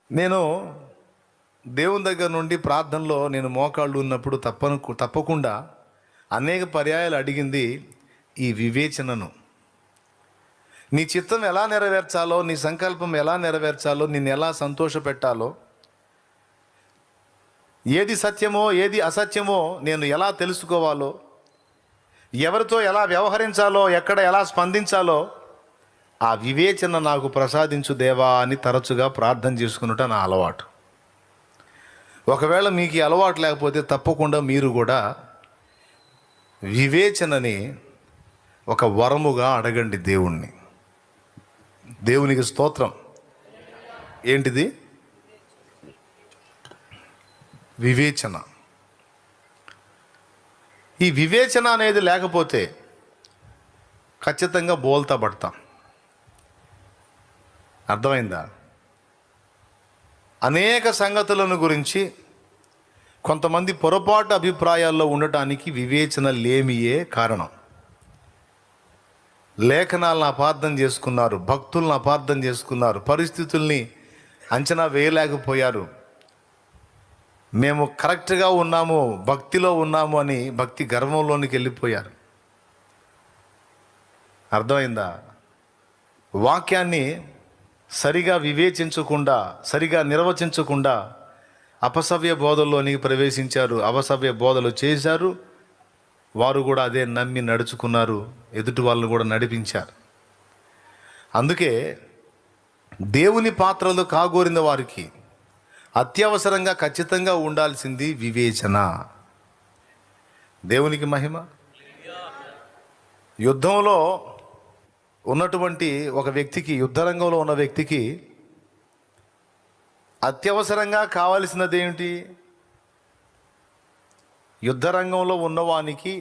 నేను దేవుని దగ్గర నుండి ప్రార్థనలో నేను మోకాళ్ళు ఉన్నప్పుడు తప్పకుండా అనేక పర్యాయాలు అడిగింది ఈ వివేచనను. నీ చిత్తం ఎలా నెరవేర్చాలో, నీ సంకల్పం ఎలా నెరవేర్చాలో, నిన్ను ఎలా సంతోషపెట్టాలో, ఏది సత్యమో ఏది అసత్యమో నేను ఎలా తెలుసుకోవాలో, ఎవరితో ఎలా వ్యవహరించాలో, ఎక్కడ ఎలా స్పందించాలో ఆ వివేచన నాకు ప్రసాదించు దేవా అని తరచుగా ప్రార్థన చేసుకున్నట నా అలవాటు. ఒకవేళ మీకు ఈ అలవాటు లేకపోతే తప్పకుండా మీరు కూడా వివేచనని ఒక వరముగా అడగండి దేవుణ్ణి. దేవునికి స్తోత్రం. ఏంటిది? వివేచన. ఈ వివేచన అనేది లేకపోతే ఖచ్చితంగా బోల్తా పడతాం. అర్థమైందా? అనేక సంగతులను గురించి కొంతమంది పొరపాటు అభిప్రాయాల్లో ఉండటానికి వివేచన లేమియే కారణం. లేఖనాలను అపార్థం చేసుకున్నారు, భక్తులను అపార్థం చేసుకున్నారు, పరిస్థితుల్ని అంచనా వేయలేకపోయారు. మేము కరెక్ట్గా ఉన్నాము, భక్తిలో ఉన్నాము అని భక్తి గర్వంలోనికి వెళ్ళిపోయారు. అర్థమైందా? వాక్యాన్ని సరిగా వివేచించకుండా, సరిగా నిర్వచించకుండా అపసవ్య బోధల్లోనికి ప్రవేశించారు, అపసవ్య బోధలు చేశారు. వారు కూడా అదే నమ్మి నడుచుకున్నారు, ఎదుటి వాళ్ళను కూడా నడిపించారు. అందుకే దేవుని పాత్రలు కాగోరిన వారికి అత్యవసరంగా ఖచ్చితంగా ఉండాల్సింది వివేచన. దేవునికి మహిమ. యుద్ధంలో ఉన్నటువంటి ఒక వ్యక్తికి, యుద్ధరంగంలో ఉన్న వ్యక్తికి అత్యవసరంగా కావలసినది ఏమిటి? యుద్ధరంగంలో ఉన్నవానికి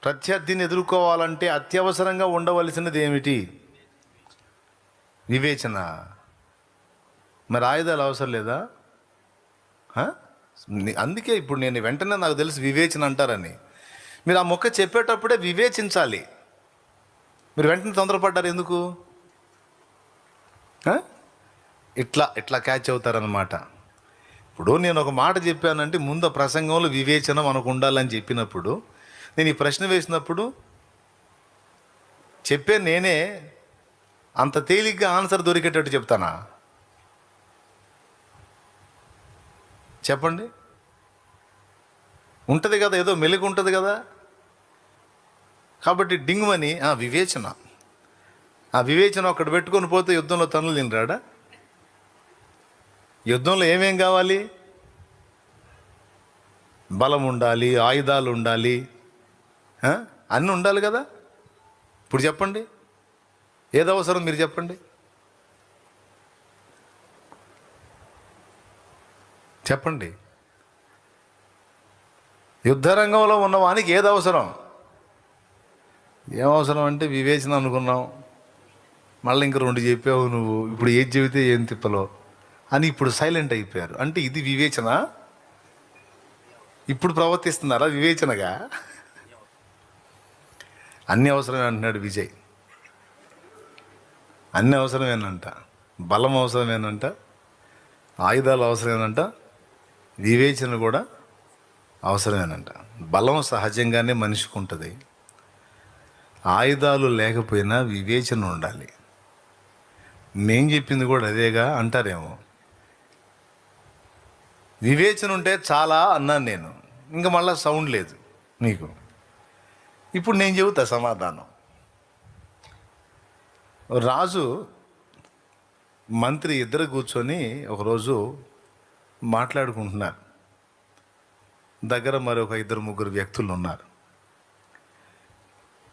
ప్రత్యర్థిని ఎదుర్కోవాలంటే అత్యవసరంగా ఉండవలసినది ఏమిటి? వివేచన. మరి ఆయుధాలు అవసరం లేదా? అందుకే ఇప్పుడు నేను వెంటనే నాకు తెలిసి వివేచన అంటారని. మీరు ఆ మొక్క చెప్పేటప్పుడే వివేచించాలి. మీరు వెంటనే తొందరపడ్డారు ఎందుకు? ఇట్లా క్యాచ్ అవుతారనమాట. ఇప్పుడు నేను ఒక మాట చెప్పానంటే ముందు ప్రసంగంలో వివేచన మనకు ఉండాలని చెప్పినప్పుడు, నేను ఈ ప్రశ్న వేసినప్పుడు చెప్పే నేనే అంత తేలిగ్గా ఆన్సర్ దొరికేటట్టు చెప్తానా? చెప్పండి. ఉంటుంది కదా, ఏదో మెలుగు ఉంటుంది కదా. కాబట్టి డింగుమని వివేచన. ఆ వివేచన ఒక్కటి పెట్టుకొని పోతే యుద్ధంలో తనులు తినరాడా? యుద్ధంలో ఏమేం కావాలి? బలం ఉండాలి, ఆయుధాలు ఉండాలి, అన్నీ ఉండాలి కదా. ఇప్పుడు చెప్పండి, ఏది అవసరం మీరు చెప్పండి. చెప్పండి. యుద్ధరంగంలో ఉన్నవానికి ఏది అవసరం? ఏమవసరం అంటే వివేచన అనుకున్నాం. మళ్ళీ ఇంక 2 చెప్పావు నువ్వు. ఇప్పుడు ఏది చెబితే ఏం తిప్పలో అని ఇప్పుడు సైలెంట్ అయిపోయారు. అంటే ఇది వివేచన. ఇప్పుడు ప్రవర్తిస్తున్నారా వివేచనగా? అన్నీ అవసరమే అంటున్నాడు విజయ్. అన్నీ అవసరమేనంట, బలం అవసరమేనంట, ఆయుధాలు అవసరమేనంట, వివేచన కూడా అవసరమేనంట. బలం సహజంగానే మనిషికి ఉంటుంది. ఆయుధాలు లేకపోయినా వివేచన ఉండాలి. నేను చెప్పింది కూడా అదేగా అంటారేమో. వివేచన ఉంటే చాలా అన్నాను నేను. ఇంకా మళ్ళీ సౌండ్ లేదు మీకు. ఇప్పుడు నేను చెబుతా సమాధానం. రాజు మంత్రి ఇద్దరు కూర్చొని ఒకరోజు మాట్లాడుకుంటున్నారు. దగ్గర మరొక 2-3 వ్యక్తులు ఉన్నారు.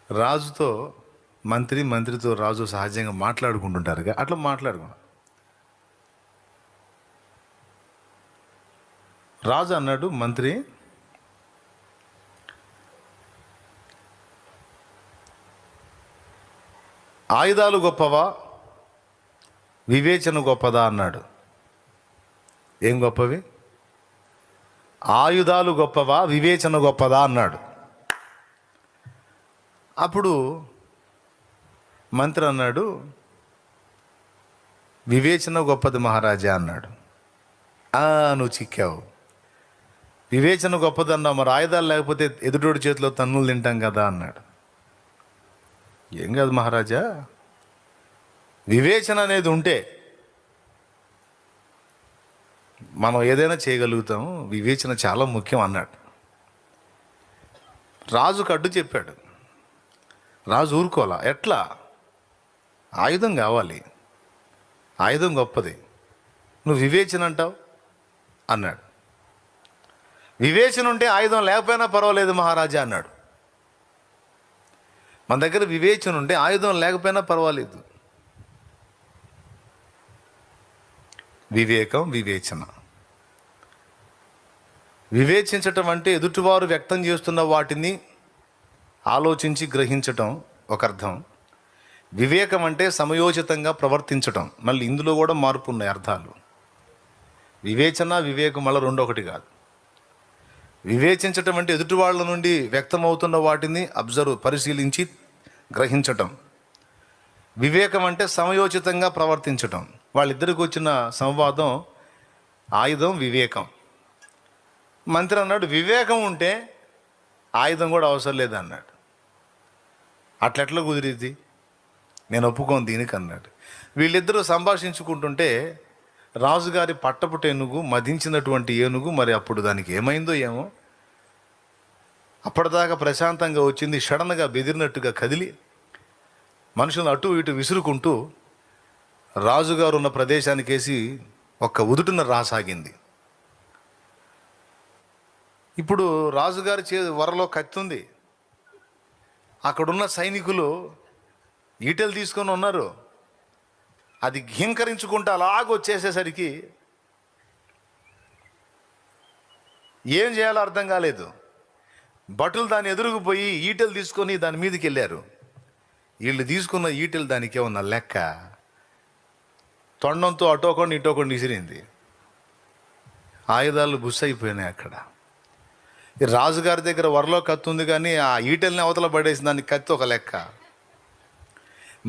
రాజుతో మంత్రి, మంత్రితో రాజు సహజంగా మాట్లాడుకుంటుంటారుగా, అట్లా మాట్లాడుకున్నారు. రాజు అన్నాడు, మంత్రి, ఆయుధాలు గొప్పవా, వివేచన గొప్పదా అన్నాడు. ఏం గొప్పవి? ఆయుధాలు గొప్పవా, వివేచన గొప్పదా అన్నాడు. అప్పుడు మంత్రి అన్నాడు, వివేచన గొప్పది మహారాజా అన్నాడు. నువ్వు చిక్కావు. వివేచన గొప్పదన్నావు, మరి ఆయుధాలు లేకపోతే ఎదుటోడి చేతిలో తన్నులు తింటాం కదా అన్నాడు. ఏం కాదు మహారాజా, వివేచన అనేది ఉంటే మనం ఏదైనా చేయగలుగుతాం, వివేచన చాలా ముఖ్యం అన్నాడు. రాజుకు అడ్డు చెప్పాడు. రాజు ఊరుకోలా. ఎట్లా? ఆయుధం కావాలి, ఆయుధం గొప్పది, నువ్వు వివేచన అంటావు అన్నాడు. వివేచన ఉంటే ఆయుధం లేకపోయినా పర్వాలేదు మహారాజా అన్నాడు. మన దగ్గర వివేచన ఉంటే ఆయుధం లేకపోయినా పర్వాలేదు. వివేకం, వివేచన. వివేచించటం అంటే ఎదుటివారు వ్యక్తం చేస్తున్న వాటిని ఆలోచించి గ్రహించటం ఒక అర్థం. వివేకం అంటే సమయోచితంగా ప్రవర్తించటం. మళ్ళీ ఇందులో కూడా మార్పు ఉన్నాయి అర్థాలు. వివేచన, వివేకం మళ్ళీ రెండు ఒకటి కాదు. వివేచించటం అంటే ఎదుటి వాళ్ళ నుండి వ్యక్తమవుతున్న వాటిని పరిశీలించి గ్రహించటం. వివేకం అంటే సమయోచితంగా ప్రవర్తించటం. వాళ్ళిద్దరికి వచ్చిన సంవాదం ఆయుధం, వివేకం. మంత్రి అన్నాడు, వివేకం ఉంటే ఆయుధం కూడా అవసరం లేదన్నాడు. అట్లెట్లా కుదిరిద్ది, నేను ఒప్పుకోను దీనికి అన్నాడు. వీళ్ళిద్దరూ సంభాషించుకుంటుంటే రాజుగారి పట్టపుట ఏనుగు, మదించినటువంటి ఏనుగు, మరి అప్పుడు దానికి ఏమైందో ఏమో, అప్పటిదాకా ప్రశాంతంగా వచ్చింది, సడన్గా బెదిరినట్టుగా కదిలి మనుషులను అటు ఇటు విసురుకుంటూ రాజుగారు ఉన్న ప్రదేశానికేసి ఒక్క ఉదుటున రాసాగింది. ఇప్పుడు రాజుగారి వరలో కత్తి ఉంది. అక్కడున్న సైనికులు ఈటెలు తీసుకొని ఉన్నారు. అది ఘీంకరించుకుంటూ అలాగొచ్చేసేసరికి ఏం చేయాలో అర్థం కాలేదు. భటులు దాన్ని ఎదురుకుపోయి ఈటెలు తీసుకొని దాని మీదకి వెళ్ళారు. వీళ్ళు తీసుకున్న ఈటెలు దానికి ఏమన్నా లెక్క, తొండంతో అటోకండి ఇటోకండి విసిరింది. ఆయుధాలు బుస్ అయిపోయినాయి అక్కడ. ఈ రాజుగారి దగ్గర వరలో కత్తి ఉంది, కానీ ఆ ఈటెల్ని అవతల పడేసి దానికి కత్తి ఒక లెక్క.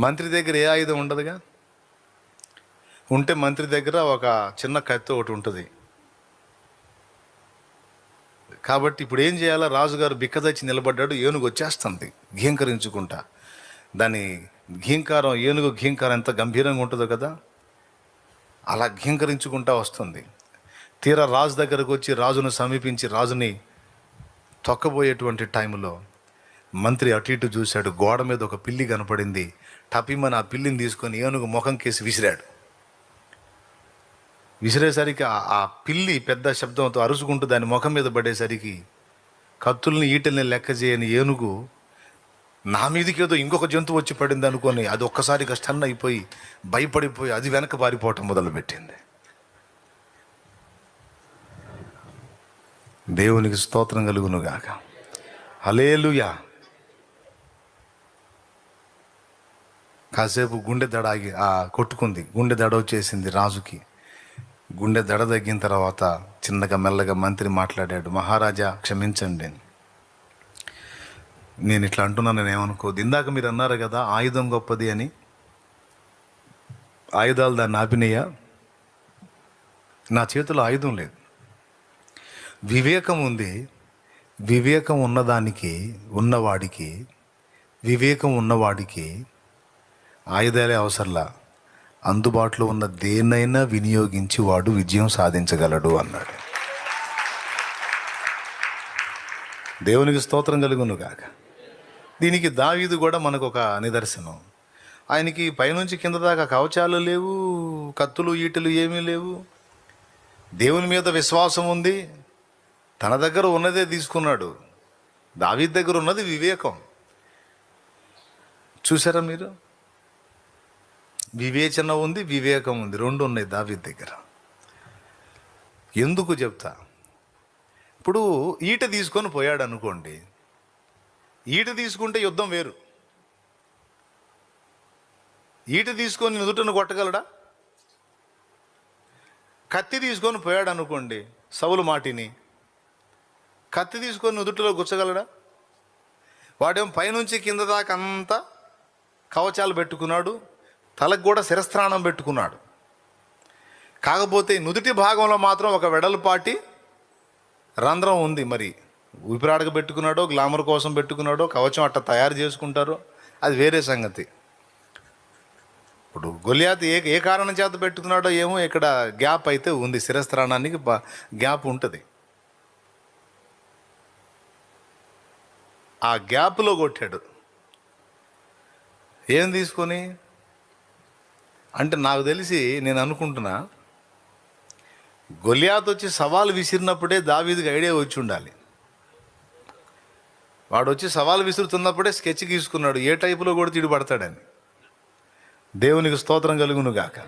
మంత్రి దగ్గర ఏ ఆయుధం ఉండదుగా. ఉంటే మంత్రి దగ్గర ఒక చిన్న కత్తి ఒకటి ఉంటుంది. కాబట్టి ఇప్పుడు ఏం చేయాలో రాజుగారు బిక్కదచ్చి నిలబడ్డాడు. ఏనుగు వచ్చేస్తుంది ఘీంకరించుకుంటా. దాని ఘీంకారం, ఏనుగు ఘీంకారం ఎంత గంభీరంగా ఉంటుందో కదా, అలా ఘీంకరించుకుంటా వస్తుంది. తీరా రాజు దగ్గరకు వచ్చి రాజును సమీపించి రాజుని తొక్కబోయేటువంటి టైంలో మంత్రి అటు ఇటు చూశాడు. గోడ మీద ఒక పిల్లి కనపడింది. టపిమని ఆ పిల్లిని తీసుకొని ఏనుగు ముఖం కేసి విసిరాడు. విసిరేసరికి ఆ పిల్లి పెద్ద శబ్దంతో అరుచుకుంటూ దాని ముఖం మీద పడేసరికి కత్తుల్ని ఈటల్ని లెక్క చేయని ఏనుగు నా మీదకి ఏదో ఇంకొక జంతువు వచ్చి పడింది అనుకొని అది ఒక్కసారిగా స్టన్ అయిపోయి భయపడిపోయి అది వెనక పారిపోవటం మొదలుపెట్టింది. దేవునికి స్తోత్రం కలుగును గాక. హల్లెలూయా. కాసేపు గుండె దడ కొట్టుకుంది. గుండె దడ వచ్చేసింది రాజుకి. గుండె దడ తగ్గిన తర్వాత చిన్నగా మెల్లగా మంత్రి మాట్లాడాడు. మహారాజా క్షమించండి, నేను ఇట్లా అంటున్నాను, నేను ఏమనుకోదు. ఇందాక మీరు అన్నారు కదా ఆయుధం గొప్పది అని. ఆయుధాలు దాన్ని ఆపినయ్యా. నా చేతిలో ఆయుధం లేదు, వివేకం ఉంది. వివేకం ఉన్నవాడికి ఆయుధాలే అవసరంలా, అందుబాటులో ఉన్న దేన్నైనా వినియోగించి వాడు విజయం సాధించగలడు అన్నాడు. దేవునికి స్తోత్రం కలుగును గాక. దీనికి దావీదు కూడా మనకు ఒక నిదర్శనం. ఆయనకి పైనుంచి కింద దాకా కవచాలు లేవు, కత్తులు ఈటలు ఏమీ లేవు. దేవుని మీద విశ్వాసం ఉంది. తన దగ్గర ఉన్నదే తీసుకున్నాడు. దావీదు దగ్గర ఉన్నది వివేకం. చూసారా మీరు? వివేచన ఉంది, వివేకం ఉంది, రెండు ఉన్నాయి దావీదు దగ్గర. ఎందుకు చెప్తా. ఇప్పుడు ఈట తీసుకొని పోయాడు అనుకోండి. ఈట తీసుకుంటే యుద్ధం వేరు. ఈట తీసుకొని నుదుటను కొట్టగలడా? కత్తి తీసుకొని పోయాడు అనుకోండి, సౌలు మాటిని కత్తి తీసుకొని నుదుటిలో గుచ్చగలడా? వాడేం పైనుంచి కింద దాకా అంతా కవచాలు పెట్టుకున్నాడు, తలకు కూడా శిరస్త్రాణం పెట్టుకున్నాడు. కాకపోతే నుదుటి భాగంలో మాత్రం ఒక వెడల్పాటి రంధ్రం ఉంది. మరి ఊపిరాడక పెట్టుకున్నాడో, గ్లామర్ కోసం పెట్టుకున్నాడో, కవచం అట్ట తయారు చేసుకుంటారో అది వేరే సంగతి. ఇప్పుడు గొలియాత్ ఏ కారణం చేత పెట్టుకున్నాడో ఏమో, ఇక్కడ గ్యాప్ అయితే ఉంది, శిరస్త్రాణానికి గ్యాప్ ఉంటుంది. ఆ గ్యాప్లో కొట్టాడు. ఏం తీసుకొని అంటే నాకు తెలిసి, నేను అనుకుంటున్నా, గొలియాత్ వచ్చి సవాలు విసిరినప్పుడే దావీదుకి ఐడియా వచ్చి ఉండాలి. వాడు వచ్చి సవాలు విసురుతున్నప్పుడే స్కెచ్ గీసుకున్నాడు, ఏ టైపులో కూడా తీడు పడతాడని. దేవునికి స్తోత్రం కలుగును గాక.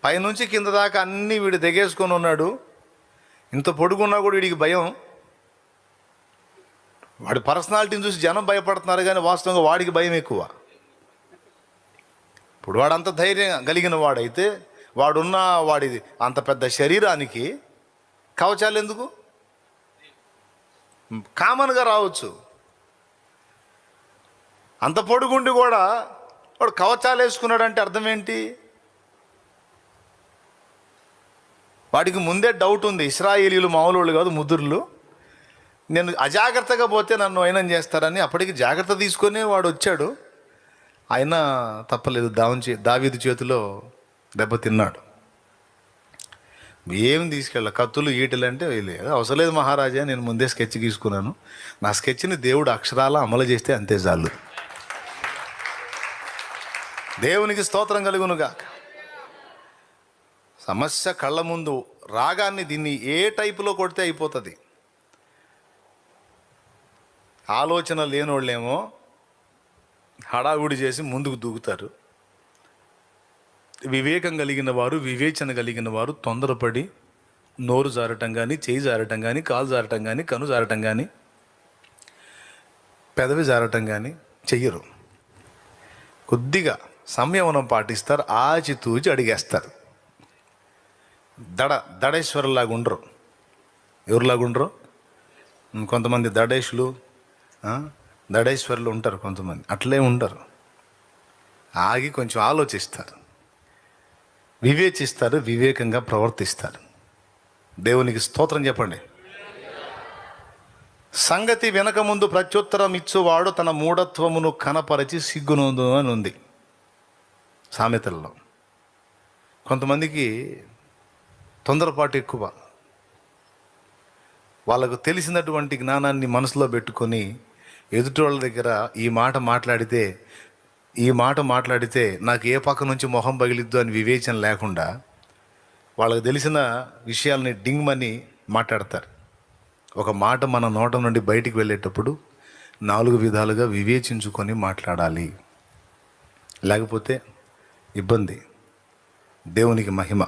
పైనుంచి కింద దాకా అన్నీ వీడు దిగేసుకొని ఉన్నాడు. ఇంత పొడుగున్నా కూడా వీడికి భయం. వాడి పర్సనాలిటీని చూసి జనం భయపడుతున్నారు, కానీ వాస్తవంగా వాడికి భయం ఎక్కువ. ఇప్పుడు వాడంత ధైర్యం కలిగిన వాడైతే, వాడిది అంత పెద్ద శరీరానికి కవచాలు ఎందుకు? కామన్గా రావచ్చు. అంత పొడుగుండి కూడా వాడు కవచాలు వేసుకున్నాడంటే అర్థం ఏంటి? వాడికి ముందే డౌట్ ఉంది, ఇశ్రాయేలీలు మామూలు కాదు, ముదురులు. నేను అజాగ్రత్తగా పోతే నన్ను అయినం చేస్తారని అప్పటికి జాగ్రత్త తీసుకొని వాడు వచ్చాడు. అయినా తప్పలేదు, దావీదు చేతిలో దెబ్బతిన్నాడు. ఏం తీసుకెళ్ళా, కత్తులు ఈటలు అంటే అవసరం లేదు మహారాజా, నేను ముందే స్కెచ్ గీసుకున్నాను, నా స్కెచ్ని దేవుడు అక్షరాల అమలు చేస్తే అంతే చాలు. దేవునికి స్తోత్రం కలుగునుగా. సమస్య కళ్ళ ముందు రాగాన్ని దీన్ని ఏ టైపులో కొడితే అయిపోతుంది. ఆలోచన లేనోళ్ళేమో హడావుడి చేసి ముందుకు దూకుతారు. వివేకం కలిగిన వారు, వివేచన కలిగిన వారు తొందరపడి నోరు జారటం కానీ, చేయి జారటం కానీ, కాలు జారటం కానీ, కను జారటం కానీ, పెదవి జారటం కానీ చెయ్యరు. కొద్దిగా సంయమనం పాటిస్తారు, ఆచితూచి అడిగేస్తారు. దడేశ్వరులాగా ఉండరు. ఎవరులాగా ఉండరు? కొంతమంది దడేశ్వరులు ఉంటారు, కొంతమంది అట్లే ఉండరు. ఆగి కొంచెం ఆలోచిస్తారు, వివేచిస్తారు, వివేకంగా ప్రవర్తిస్తారు. దేవునికి స్తోత్రం చెప్పండి. సంగతి వెనక ముందు ప్రత్యుత్తరం ఇచ్చువాడు తన మూఢత్వమును కనపరచి సిగ్గునొందు అని ఉంది సామెతల్లో. కొంతమందికి తొందరపాటు ఎక్కువ. వాళ్ళకు తెలిసినటువంటి జ్ఞానాన్ని మనసులో పెట్టుకొని ఎదుటి వాళ్ళ దగ్గర ఈ మాట మాట్లాడితే నాకు ఏ పక్క నుంచి మొహం పగిలిద్దు అని వివేచన లేకుండా వాళ్ళకు తెలిసిన విషయాల్ని డింగ్మని మాట్లాడతారు. ఒక మాట మన నోట నుండి బయటికి వెళ్ళేటప్పుడు 4 విధాలుగా వివేచించుకొని మాట్లాడాలి, లేకపోతే ఇబ్బంది. దేవునికి మహిమ.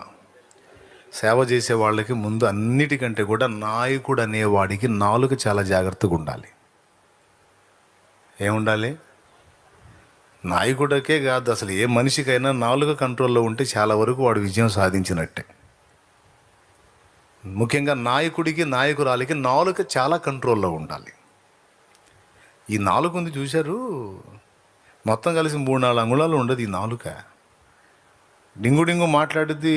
సేవ చేసే వాళ్ళకి ముందు అన్నిటికంటే కూడా నాయకుడు అనేవాడికి నాలుక చాలా జాగ్రత్తగా ఉండాలి. ఏముండాలి? నాయకుడికే కాదు, అసలు ఏ మనిషికైనా నాలుక కంట్రోల్లో ఉంటే చాలా వరకు వాడు విజయం సాధించినట్టే. ముఖ్యంగా నాయకుడికి, నాయకురాలికి నాలుక చాలా కంట్రోల్లో ఉండాలి. ఈ నాలుక ఉంది చూశారు, మొత్తం కలిసి 3-4 అంగుళాలు ఉండదు ఈ నాలుక. డింగు మాట్లాడిద్ది,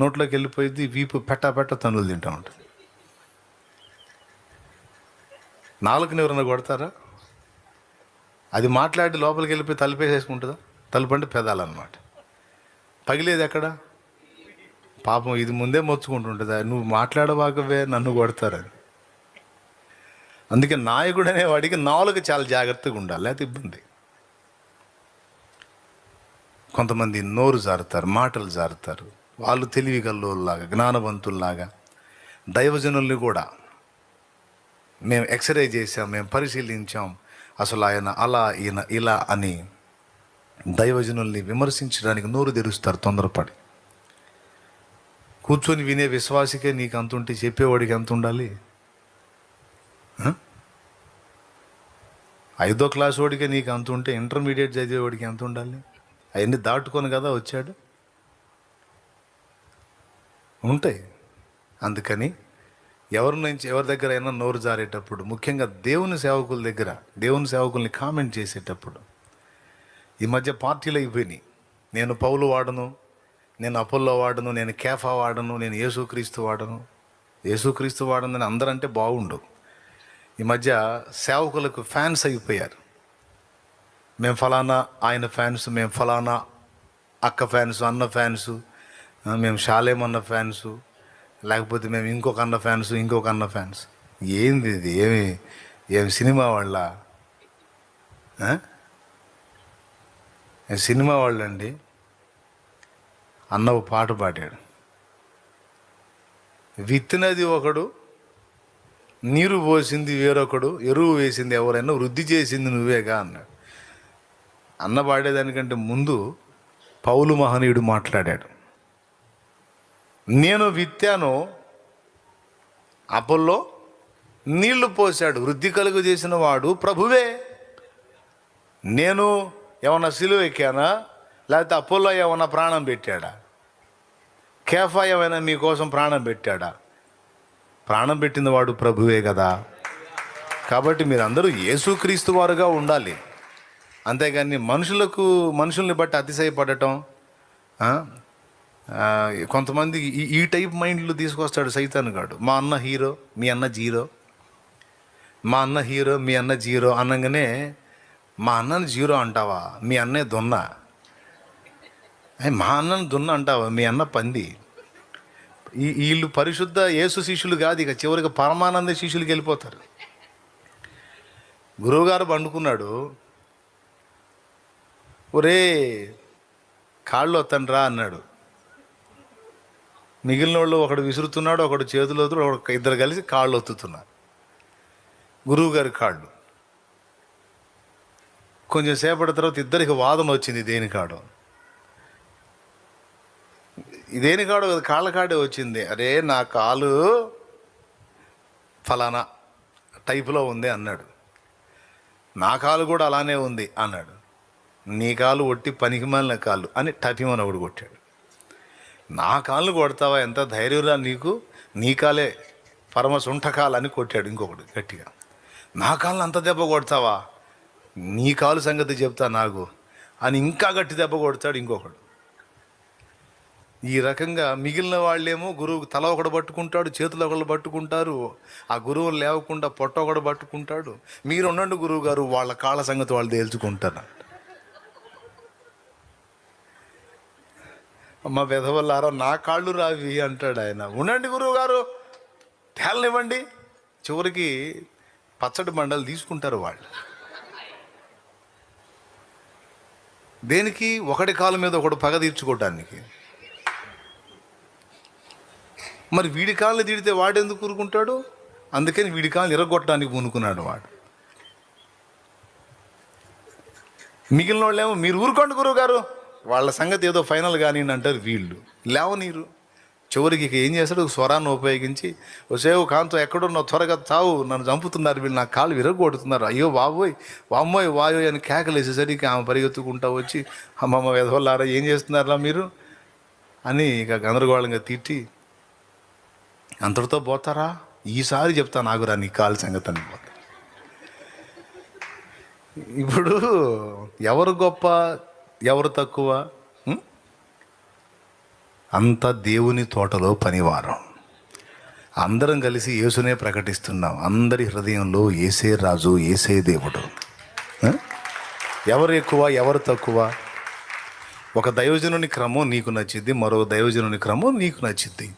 నోట్లోకి వెళ్ళిపోయిద్ది, వీపు పెట్ట తన్నులు తింటూ ఉంటుంది. నాలుకని ఎవరన్నా కొడతారా? అది మాట్లాడి లోపలికి వెళ్ళిపోయి తలుపేసేసుకుంటుందా? తలుపు అంటే పెదాలన్నమాట. పగిలేది ఎక్కడ? పాపం ఇది ముందే మొచ్చుకుంటుంటుందా, నువ్వు మాట్లాడవాకవే నన్ను కొడతారని. అందుకే నాయకుడు అనేవాడికి నాలుక చాలా జాగ్రత్తగా ఉండాలి, లేకపోతే ఇబ్బంది. కొంతమంది నోరు జారుతారు, మాటలు జారుతారు. వాళ్ళు తెలివి గల్లోలాగా, జ్ఞానవంతుల్లాగా దైవజనుల్ని కూడా మేము ఎక్స్రే చేసాం, మేము పరిశీలించాం, అసలు ఆయన అలా, ఈయన ఇలా అని దైవజనుల్ని విమర్శించడానికి నోరు తెరుస్తారు తొందరపడి. కూర్చొని వినే విశ్వాసికే నీకు అంత ఉంటే చెప్పేవాడికి ఎంత ఉండాలి? 5వ క్లాస్ వాడికే నీకు అంత ఉంటే ఇంటర్మీడియట్ చదివేవాడికి ఎంత ఉండాలి? అవన్నీ దాటుకొని కదా వచ్చాడు. ఉంటాయి. అందుకని ఎవరి దగ్గర అయినా నోరు జారేటప్పుడు, ముఖ్యంగా దేవుని సేవకుల్ని కామెంట్ చేసేటప్పుడు, ఈ మధ్య పార్టీలు అయిపోయినాయి. నేను పౌలు వాడను, నేను అపోల్లో వాడను, నేను కేఫా వాడను, నేను యేసుక్రీస్తు వాడను. యేసుక్రీస్తు వాడనని అందరంటే బాగుండు. ఈ మధ్య సేవకులకు ఫ్యాన్స్ అయిపోయారు. మేము ఫలానా ఆయన ఫ్యాన్స్, మేము ఫలానా అక్క ఫ్యాన్స్, అన్న ఫ్యాన్స్, మేము షాలేం అన్న ఫ్యాన్స్, లేకపోతే మేము ఇంకొక అన్న ఫ్యాన్స్, ఇంకొక అన్న ఫ్యాన్స్. ఏంది ఇది? ఏమి సినిమా వాళ్ళ? సినిమా వాళ్ళండి. అన్న ఒక పాట పాడాడు, విత్తినది ఒకడు, నీరు పోసింది వేరొకడు, ఎరువు వేసింది ఎవరైనా, వృద్ధి చేసింది నువ్వేగా అన్నాడు. అన్న పాడేదానికంటే ముందు పౌలు మహనీయుడు మాట్లాడాడు. నేను విత్తాను, అపోల్లో నీళ్లు పోశాడు, వృద్ధి కలుగు చేసిన వాడు ప్రభువే. నేను ఏమన్నా సిలువ ఎక్కానా, లేకపోతే అపోల్లో ఏమన్నా ప్రాణం పెట్టాడా? కేఫా ఏమైనా మీకోసం ప్రాణం పెట్టాడా? ప్రాణం పెట్టిన వాడు ప్రభువే కదా. కాబట్టి మీరందరూ యేసుక్రీస్తు వారుగా ఉండాలి. అంతేగాని మనుషుల్ని బట్టి అతిశయపడటం. కొంతమంది ఈ టైప్ మైండ్లు తీసుకొస్తాడు సైతాన్ గాడు. మా అన్న హీరో, మీ అన్న జీరో, మా అన్న హీరో, మీ అన్న జీరో అనగానే, మా అన్నని జీరో అంటావా, మీ అన్నే దున్న. మా అన్నని దున్న అంటావా, మీ అన్న పంది. వీళ్ళు పరిశుద్ధ యేసు శిష్యులు కాదు, ఇక చివరికి పరమానంద శిష్యులకి వెళ్ళిపోతారు. గురువుగారు పండుకున్నాడు, ఒరే కాళ్ళు వత్తండ్రా అన్నాడు. మిగిలిన వాళ్ళు ఒకడు విసురుతున్నాడు, ఒకడు చేతులు వస్తున్నాడు, ఇద్దరు కలిసి కాళ్ళు ఒత్తుతున్నారు గురువుగారి కాళ్ళు. కొంచెం సేపటి తర్వాత ఇద్దరికి వాదన వచ్చింది. దేనికాడో కాళ్ళ కాడే వచ్చింది. అరే నా కాలు ఫలానా టైపులో ఉంది అన్నాడు. నా కాలు కూడా అలానే ఉంది అన్నాడు. నీ కాలు ఒట్టి పనికిమాలిన కాళ్ళు అని టపిమని ఒకడు కొట్టాడు. నా కాళ్ళు కొడతావా, ఎంత ధైర్యంరా నీకు, నీ కాలే పరమ సుంఠకాలు అని కొట్టాడు ఇంకొకడు గట్టిగా. నా కాళ్ళని అంత దెబ్బ కొడతావా, నీ కాలు సంగతి చెప్తా నాకు అని ఇంకా గట్టి దెబ్బ కొడతాడు ఇంకొకడు. ఈ రకంగా మిగిలిన వాళ్ళేమో గురువు తల ఒకడు పట్టుకుంటాడు, చేతులు ఒకళ్ళు పట్టుకుంటారు, ఆ గురువుని లేవకుండా పొట్ట ఒకడు పట్టుకుంటాడు. మీరు ఉండండి గురువు గారు, వాళ్ళ కాళ్ళ సంగతి వాళ్ళు తేల్చుకుంటారు. అమ్మ వెధవల్లారా, నా కాళ్ళు రావి అంటాడు ఆయన. ఉండండి గురువు గారు, తేలనివ్వండి. చివరికి పచ్చడి మండలు తీసుకుంటారు వాళ్ళు. దేనికి? ఒకటి కాలు మీద ఒకడు పగ తీర్చుకోవడానికి. మరి వీడి కాళ్ళు తిడితే వాడెందుకు ఊరుకుంటాడు? అందుకని వీడి కాళ్ళు ఇరగొట్టడానికి పూనుకున్నాడు వాడు. మిగిలిన వాళ్ళేమో మీరు ఊరుకోండి గురువు గారు, వాళ్ళ సంగతి ఏదో ఫైనల్ కానీ అంటారు. వీళ్ళు లేవనీరు. చివరికి ఇక ఏం చేస్తాడు, స్వరాన్ని ఉపయోగించి, సేవు కాంతో ఎక్కడున్నావు, త్వరగా తావు, నన్ను చంపుతున్నారు వీళ్ళు, నా కాళ్ళు విరగొడుతున్నారు, అయ్యో బాబోయ్, వామ్మోయ్ వాయో అని కేకలేసేసరికి ఆమె పరిగెత్తుకుంటా వచ్చి, అమ్మమ్మ వెధవల్లారా ఏం చేస్తున్నారా మీరు అని ఇక గందరగోళంగా తిట్టి, అంతటితో పోతారా, ఈసారి చెప్తా నాకురా నీ కాలు సంగతి అని పోతా. ఇప్పుడు ఎవరు గొప్ప, ఎవరు తక్కువ? అంత దేవుని తోటలో పనివారం. అందరం కలిసి యేసునే ప్రకటిస్తున్నాం. అందరి హృదయంలో యేసే రాజు, యేసే దేవుడు. ఎవరు ఎక్కువ, ఎవరు తక్కువ? ఒక దైవజనుని క్రమం నీకు నచ్చింది, మరో దైవజనుని క్రమం నీకు నచ్చింది.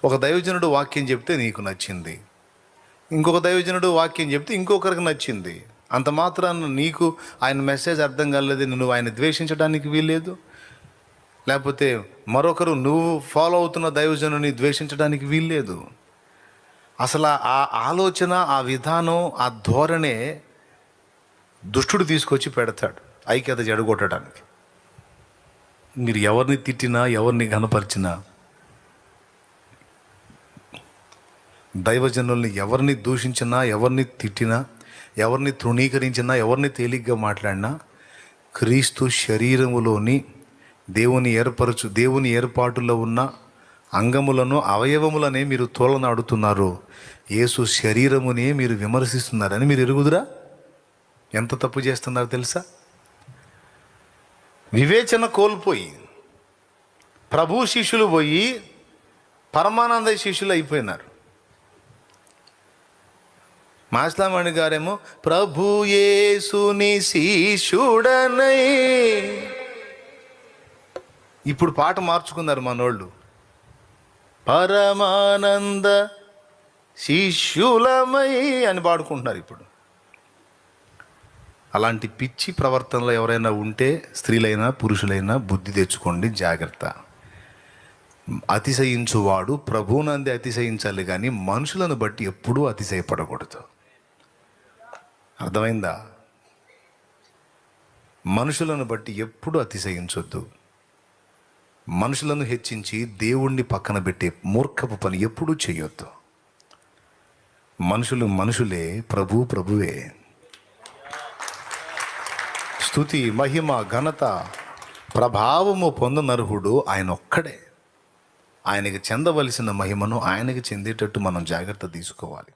ఒక దైవజనుడు వాక్యం చెప్తే నీకు నచ్చింది, ఇంకొక దైవజనుడు వాక్యం చెప్తే ఇంకొకరికి నచ్చింది. అంత మాత్రాన నీకు ఆయన మెసేజ్ అర్థం కాలేదు, నువ్వు ఆయన ద్వేషించడానికి వీల్లేదు. లేకపోతే మరొకరు నువ్వు ఫాలో అవుతున్న దైవజనుని ద్వేషించడానికి వీల్లేదు. అసలు ఆ ఆలోచన, ఆ విధానం, ఆ ధోరణే దుష్టుడు తీసుకొచ్చి పెడతాడు ఐక్యత జడగొట్టడానికి. మీరు ఎవరిని తిట్టినా, ఎవరిని ఘనపరిచినా, దైవజనుల్ని ఎవరిని దూషించినా, ఎవరిని తిట్టినా, ఎవరిని తృణీకరించినా, ఎవరిని తేలిగ్గా మాట్లాడినా, క్రీస్తు శరీరములోని దేవుని ఏర్పాటులో ఉన్న అంగములను, అవయవములనే మీరు తోలనాడుతున్నారు. యేసు శరీరమునే మీరు విమర్శిస్తున్నారని మీరు ఎరుగుదురా? ఎంత తప్పు చేస్తున్నారు తెలుసా? వివేచన కోల్పోయి ప్రభు శిష్యులు పోయి పరమానంద శిష్యులు అయిపోయినారు. మాస్లామణి గారేమో ప్రభు యేసుని శిష్యుడనై, ఇప్పుడు పాట మార్చుకున్నారు మనోళ్ళు, పరమానంద శిష్యులమై అని పాడుకుంటున్నారు ఇప్పుడు. అలాంటి పిచ్చి ప్రవర్తనలో ఎవరైనా ఉంటే స్త్రీలైనా పురుషులైనా బుద్ధి తెచ్చుకోండి, జాగ్రత్త. అతిశయించువాడు ప్రభువునందే అతిశయించాలి కానీ మనుషులను బట్టి ఎప్పుడూ అతిశయపడకూడదు. అర్థమైందా? మనుషులను బట్టి ఎప్పుడు అతిశయించొద్దు. మనుషులను హెచ్చించి దేవుణ్ణి పక్కన పెట్టే మూర్ఖపు పని ఎప్పుడూ చేయొద్దు. మనుషులు మనుషులే, ప్రభు ప్రభువే. స్తుతి, మహిమ, ఘనత, ప్రభావము పొందనర్హుడు ఆయన ఒక్కడే. ఆయనకి చెందవలసిన మహిమను ఆయనకి చెందేటట్టు మనం జాగ్రత్త తీసుకోవాలి.